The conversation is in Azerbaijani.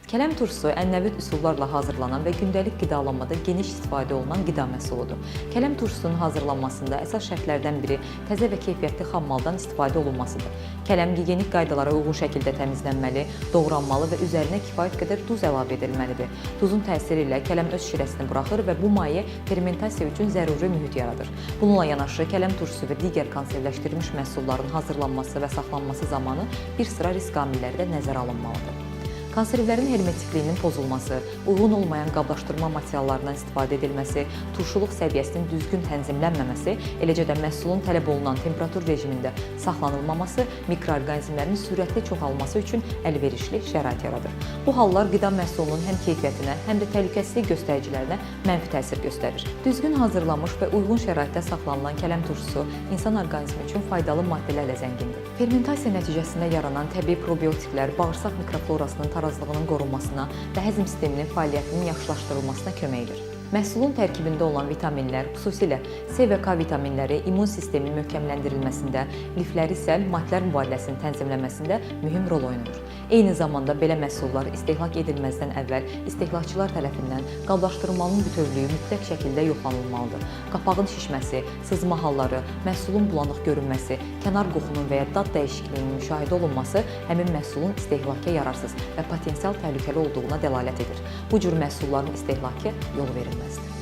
Kələm turşusu ənənəvi üsullarla hazırlanan və gündəlik qidalanmada geniş istifadə olunan qida məhsuludur. Kələm turşusunun hazırlanmasında əsas şərtlərdən biri təzə və keyfiyyətli xammaldan istifadə olunmasıdır. Kələm gigiyenik qaydalara uyğun şəkildə təmizlənməli, doğranmalı və üzərinə kifayət qədər duz əlavə edilməlidir. Duzun təsiri ilə kələm öz şirəsini buraxır və bu maye fermentasiya üçün zəruri mühit yaradır. Bununla yanaşı, kələm turşusu və digər konservləşdirilmiş məhsulların hazırlanması və saxlanması zamanı bir sıra risk amilləri də nəzərə alınmalıdır. Konservlərin hermetikliyinin pozulması, uyğun olmayan qablaşdırma materiallarından istifadə edilməsi, turşuluq səviyyəsinin düzgün tənzimlənməməsi, eləcə də məhsulun tələb olunan temperatur rejimində saxlanılmaması mikroorqanizmlərin sürətli çoxalması üçün əlverişli şərait yaradır. Bu hallar qida məhsulunun həm keyfiyyətinə, həm də təhlükəsizlik göstəricilərinə mənfi təsir göstərir. Düzgün hazırlanmış və uyğun şəraitdə saxlanılan kələm turşusu insan orqanizmi üçün faydalı maddələrlə zəngindir. Fermentasiya nəticəsində yaranan təbii probiotiklər bağırsaq mikroflorasının tarazlığının qorunmasına və həzm sisteminin fəaliyyətinin yaxşılaşdırılmasına kömək edir. Məhsulun tərkibində olan vitaminlər, xüsusilə C və K vitaminləri immun sistemin möhkəmləndirilməsində, lifləri isə maddələr mübadiləsinin tənzimlənməsində mühüm rol oynayır. Eyni zamanda belə məhsullar istehlak edilməzdən əvvəl istehlakçılar tərəfindən qablaşdırmanın bütövlüyü mütləq şəkildə yoxlanılmalıdır. Qapağın şişməsi, sızma halları, məhsulun bulanıq görünməsi, kənar qoxunun və ya dad dəyişikliyinin müşahidə olunması həmin məhsulun istehlaka yararsız və potensial təhlükəli olduğuna dəlalət edir. Bu cür məhsulların istehlakı yol verilməzdir.